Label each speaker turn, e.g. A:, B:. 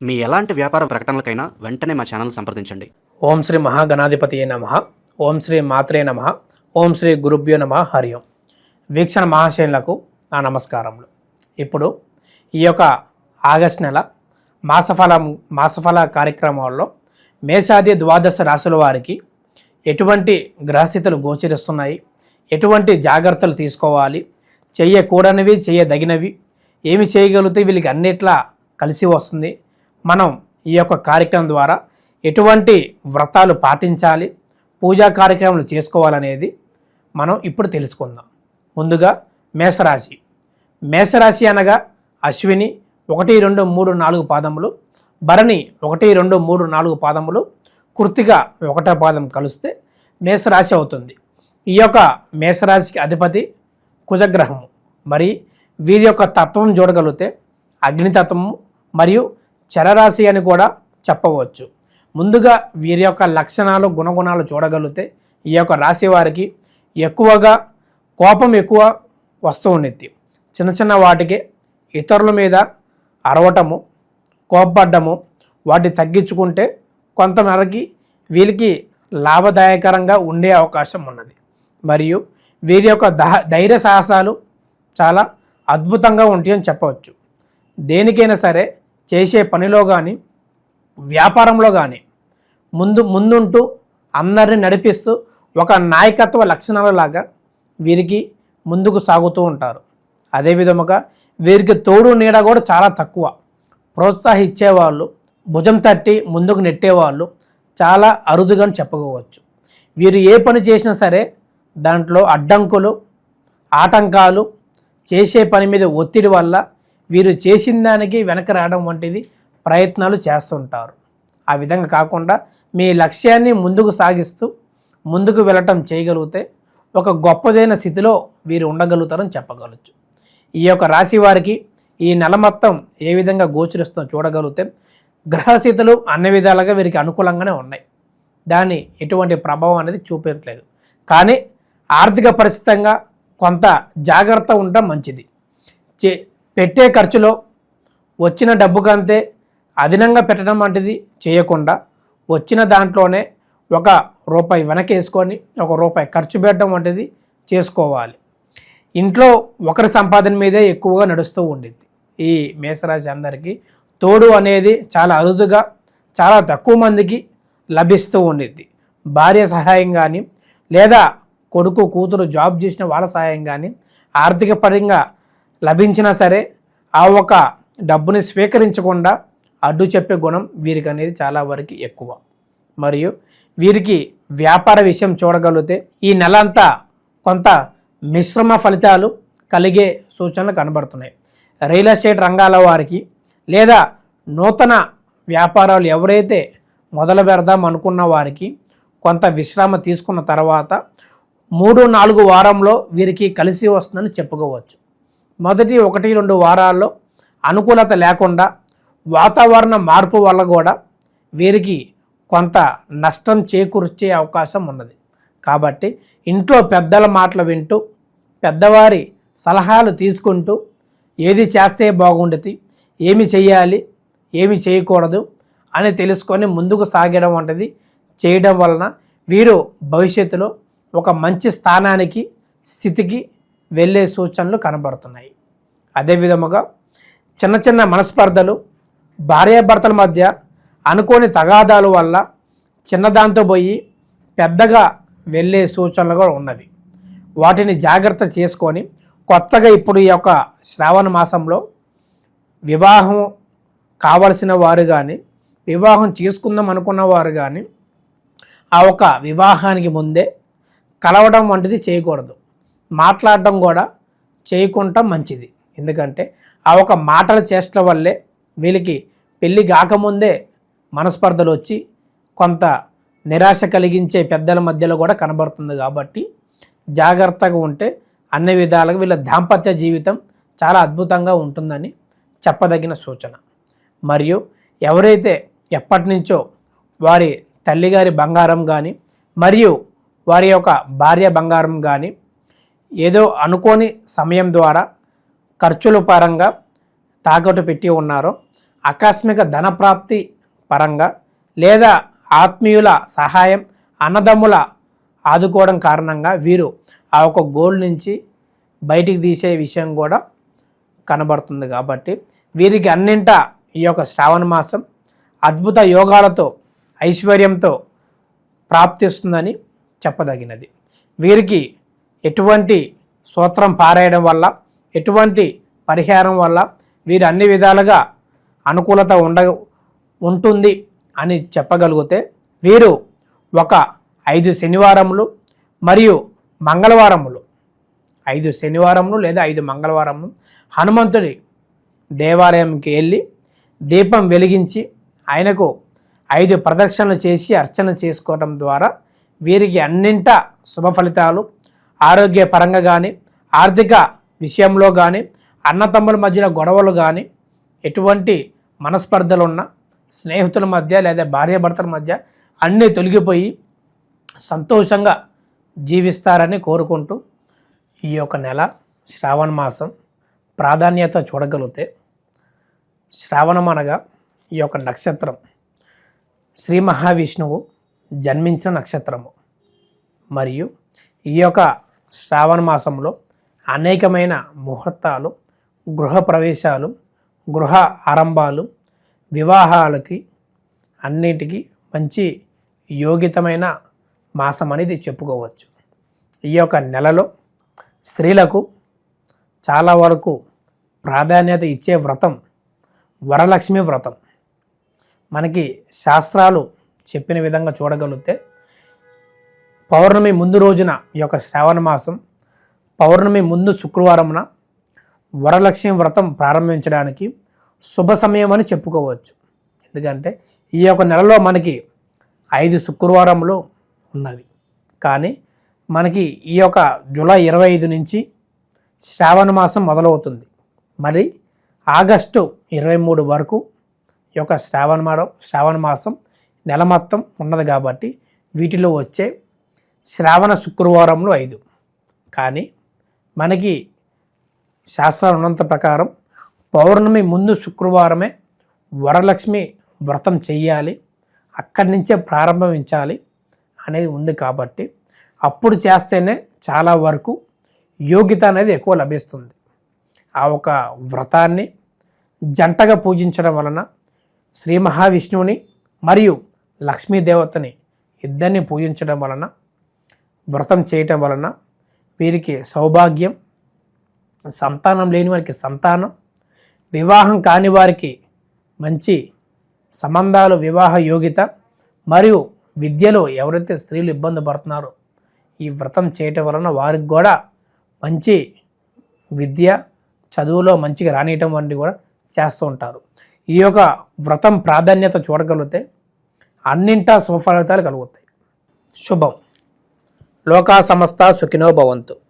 A: మీ ఎలాంటి వ్యాపార ప్రకటనలకైనా వెంటనే మా ఛానల్ సంప్రదించండి.
B: ఓం శ్రీ మహాగణాధిపతియే నమః. ఓం శ్రీ మాత్రే నమః. ఓం శ్రీ గురుభ్యో నమః. హరి ఓం. వీక్షణ మహాశయులకు నా నమస్కారములు. ఇప్పుడు ఈ యొక్క ఆగస్టు నెల మాసఫల కార్యక్రమాల్లో మేషాది ద్వాదశ రాశుల వారికి ఎటువంటి గ్రహస్థితులు గోచరిస్తున్నాయి, ఎటువంటి జాగ్రత్తలు తీసుకోవాలి, చేయకూడనివి చేయదగినవి ఏమి చేయగలిగితే వీళ్ళకి అన్నిట్లా కలిసి వస్తుంది, మనం ఈ యొక్క కార్యక్రమం ద్వారా ఎటువంటి వ్రతాలు పాటించాలి, పూజా కార్యక్రమాలు చేసుకోవాలనేది మనం ఇప్పుడు తెలుసుకుందాం. ముందుగా మేషరాశి అనగా అశ్విని 1, 2, 3, 4 పాదములు, భరణి 1, 2, 3, 4 పాదములు, కృత్తిక 1వ పాదం కలిస్తే మేషరాశి అవుతుంది. ఈ యొక్క మేషరాశికి అధిపతి కుజగ్రహము. మరి వీరి యొక్క తత్వం చూడగలిగితే అగ్నితత్వము మరియు చరరాశి అని కూడా చెప్పవచ్చు. ముందుగా వీరి యొక్క లక్షణాలు గుణగుణాలు చూడగలిగితే ఈ యొక్క రాశి వారికి ఎక్కువగా కోపం ఎక్కువ వస్తూ ఉండేది. చిన్న చిన్న వాటికి ఇతరుల మీద అరవటము, కోపపడ్డము, వాటిని తగ్గించుకుంటే కొంతమేరకి వీరికి లాభదాయకరంగా ఉండే అవకాశం ఉన్నది. మరియు వీరి యొక్క ధైర్య సాహసాలు చాలా అద్భుతంగా ఉంటాయని చెప్పవచ్చు. దేనికైనా సరే చేసే పనిలో కానీ వ్యాపారంలో కానీ ముందుంటూ అందరిని నడిపిస్తూ ఒక నాయకత్వ లక్షణాల లాగా వీరికి ముందుకు సాగుతూ ఉంటారు. అదేవిధముగా వీరికి తోడు నీడ కూడా చాలా తక్కువ. ప్రోత్సహించేవాళ్ళు, భుజం తట్టి ముందుకు నెట్టేవాళ్ళు చాలా అరుదుగా చెప్పుకోవచ్చు. వీరు ఏ పని చేసినా సరే దాంట్లో అడ్డంకులు, ఆటంకాలు, చేసే పని మీద ఒత్తిడి వల్ల వీరు చేసిన దానికి వెనక రావడం వంటిది ప్రయత్నాలు చేస్తుంటారు. ఆ విధంగా కాకుండా మీ లక్ష్యాన్ని ముందుకు సాగిస్తూ ముందుకు వెళ్ళటం చేయగలిగితే ఒక గొప్పదైన స్థితిలో వీరు ఉండగలుగుతారని చెప్పగలచ్చు. ఈ యొక్క రాశి వారికి ఈ నెల మొత్తం ఏ విధంగా గోచరిస్తుందో చూడగలిగితే గ్రహస్థితులు అన్ని విధాలుగా వీరికి అనుకూలంగానే ఉన్నాయి. దాన్ని ఎటువంటి ప్రభావం అనేది చూపించట్లేదు. కానీ ఆర్థిక పరిస్థితంగా కొంత జాగ్రత్త ఉండటం మంచిది. పెట్టే ఖర్చులో వచ్చిన డబ్బు కంటే అదనంగా పెట్టడం వంటిది చేయకుండా వచ్చిన దాంట్లోనే ₹1 వెనకేసుకొని ₹1 ఖర్చు పెట్టడం వంటిది చేసుకోవాలి. ఇంట్లో ఒకరి సంపాదన మీదే ఎక్కువగా నడుస్తూ ఉండేది. ఈ మేషరాశి అందరికీ తోడు అనేది చాలా అరుదుగా, చాలా తక్కువ మందికి లభిస్తూ ఉండేది. భార్య సహాయం కానీ లేదా కొడుకు కూతురు జాబ్ చేసిన వాళ్ళ సహాయం కానీ ఆర్థిక పరంగా లభించినా సరే ఆ ఒక డబ్బుని స్వీకరించకుండా అడ్డు చెప్పే గుణం వీరికి అనేది చాలా వరకు ఎక్కువ. మరియు వీరికి వ్యాపార విషయం చూడగలిగితే ఈ నెల అంతా కొంత మిశ్రమ ఫలితాలు కలిగే సూచనలు కనబడుతున్నాయి. రియల్ ఎస్టేట్ రంగాల వారికి లేదా నూతన వ్యాపారాలు ఎవరైతే మొదలు పెడదాం అనుకున్న వారికి కొంత విశ్రామ తీసుకున్న తర్వాత 3-4 వారంలో వీరికి కలిసి వస్తుందని చెప్పుకోవచ్చు. మొదటి 1-2 వారాల్లో అనుకూలత లేకుండా వాతావరణ మార్పు వల్ల కూడా వీరికి కొంత నష్టం చేకూర్చే అవకాశం ఉన్నది. కాబట్టి ఇంట్లో పెద్దల మాటలు వింటూ పెద్దవారి సలహాలు తీసుకుంటూ ఏది చేస్తే బాగుంటుంది, ఏమి చేయాలి, ఏమి చేయకూడదు అని తెలుసుకొని ముందుకు సాగడం వంటిది చేయడం వలన వీరు భవిష్యత్తులో ఒక మంచి స్థానానికి, స్థితికి వెళ్ళే సూచనలు కనబడుతున్నాయి. అదేవిధముగా చిన్న చిన్న మనస్పర్ధలు, భార్యాభర్తల మధ్య అనుకోని తగాదాల వల్ల చిన్నదాంతో పోయి పెద్దగా వెళ్ళే సూచనలు కూడా ఉన్నవి. వాటిని జాగ్రత్త చేసుకొని కొత్తగా ఇప్పుడు ఈ యొక్క శ్రావణ మాసంలో వివాహం కావలసిన వారు కానీ వివాహం చేసుకుందాం అనుకున్న వారు కానీ ఆ ఒక వివాహానికి ముందే కలవడం వంటిది చేయకూడదు. మాట్లాడడం కూడా చేయకుండా మంచిది. ఎందుకంటే ఆ ఒక మాటల చేష్టల వల్లే వీళ్ళకి పెళ్ళి కాకముందే మనస్పర్ధలు వచ్చి కొంత నిరాశ కలిగించే పెద్దల మధ్యలో కూడా కనబడుతుంది. కాబట్టి జాగ్రత్తగా ఉంటే అన్ని విధాలుగా వీళ్ళ దాంపత్య జీవితం చాలా అద్భుతంగా ఉంటుందని చెప్పదగిన సూచన. మరియు ఎవరైతే ఎప్పటి నుంచో వారి తల్లిగారి బంగారం కానీ మరియు వారి యొక్క భార్య బంగారం కానీ ఏదో అనుకోని సమయం ద్వారా ఖర్చుల పరంగా తాకట్టు పెట్టి ఉన్నారో ఆకస్మిక ధనప్రాప్తి పరంగా లేదా ఆత్మీయుల సహాయం, అన్నదమ్ముల ఆదుకోవడం కారణంగా వీరు ఆ ఒక గోల్ నుంచి బయటికి తీసే విషయం కూడా కనబడుతుంది. కాబట్టి వీరికి అన్నింట ఈ యొక్క శ్రావణ మాసం అద్భుత యోగాలతో ఐశ్వర్యంతో ప్రాప్తిస్తుందని చెప్పదగినది. వీరికి ఎటువంటి స్తోత్రం పారాయడం వల్ల, ఎటువంటి పరిహారం వల్ల వీరు అన్ని విధాలుగా అనుకూలత ఉంటుంది అని చెప్పగలిగితే, వీరు ఒక 5 శనివారములు మరియు మంగళవారములు, 5 శనివారములు లేదా 5 మంగళవారములు హనుమంతుడి దేవాలయంకి వెళ్ళి దీపం వెలిగించి ఆయనకు 5 ప్రదక్షిణలు చేసి అర్చన చేసుకోవడం ద్వారా వీరికి అన్నింట శుభ ఫలితాలు, ఆరోగ్యపరంగా కానీ, ఆర్థిక విషయంలో కానీ, అన్నతమ్ముల మధ్యలో గొడవలు కానీ, ఎటువంటి మనస్పర్ధలు ఉన్న స్నేహితుల మధ్య లేదా భార్యాభర్తల మధ్య అన్నీ తొలగిపోయి సంతోషంగా జీవిస్తారని కోరుకుంటూ, ఈ యొక్క నెల శ్రావణ మాసం ప్రాధాన్యత చూడగలిగితే, శ్రావణం అనగా ఈ యొక్క నక్షత్రం శ్రీ మహావిష్ణువు జన్మించిన నక్షత్రము. మరియు ఈ యొక్క శ్రావణ మాసంలో అనేకమైన ముహూర్తాలు, గృహ ప్రవేశాలు, గృహ ఆరంభాలు, వివాహాలకి అన్నిటికీ మంచి యోగితమైన మాసం అనేది చెప్పుకోవచ్చు. ఈ యొక్క నెలలో స్త్రీలకు చాలా వరకు ప్రాధాన్యత ఇచ్చే వ్రతం వరలక్ష్మి వ్రతం. మనకి శాస్త్రాలు చెప్పిన విధంగా చూడగలిగితే, పౌర్ణమి ముందు రోజున ఈ యొక్క శ్రావణ మాసం పౌర్ణమి ముందు శుక్రవారమున వరలక్ష్మి వ్రతం ప్రారంభించడానికి శుభ సమయం అని చెప్పుకోవచ్చు. ఎందుకంటే ఈ యొక్క నెలలో మనకి 5 శుక్రవారములు ఉన్నవి. కానీ మనకి ఈ యొక్క జూలై 25 నుంచి శ్రావణ మాసం మొదలవుతుంది. మరి ఆగస్టు 23 వరకు ఈ యొక్క శ్రావణ మాసం నెల మొత్తం ఉన్నది. కాబట్టి వీటిలో వచ్చే శ్రావణ శుక్రవారములు 5. కానీ మనకి శాస్త్రం ఉన్నంత ప్రకారం పౌర్ణమి ముందు శుక్రవారమే వరలక్ష్మి వ్రతం చెయ్యాలి, అక్కడి నుంచే ప్రారంభించాలి అనేది ఉంది. కాబట్టి అప్పుడు చేస్తేనే చాలా వరకు యోగ్యత అనేది ఎక్కువ లభిస్తుంది. ఆ ఒక వ్రతాన్ని జంటగా పూజించడం వలన శ్రీ మహావిష్ణువుని మరియు లక్ష్మీదేవతని ఇద్దరిని పూజించడం వలన, వ్రతం చేయటం వలన వీరికి సౌభాగ్యం, సంతానం లేని వారికి సంతానం, వివాహం కాని వారికి మంచి సంబంధాలు, వివాహ యోగ్యత, మరియు విద్యలో ఎవరైతే స్త్రీలు ఇబ్బంది పడుతున్నారో ఈ వ్రతం చేయటం వలన వారికి కూడా మంచి విద్య, చదువులో మంచిగా రానియటం వంటివి కూడా చేస్తూ ఉంటారు. ఈ యొక్క వ్రతం ప్రాధాన్యత చూడగలిగితే అన్నింటా శుభఫలితాలు కలుగుతాయి. శుభం. లోకా సమస్త సుఖినో భవంతు.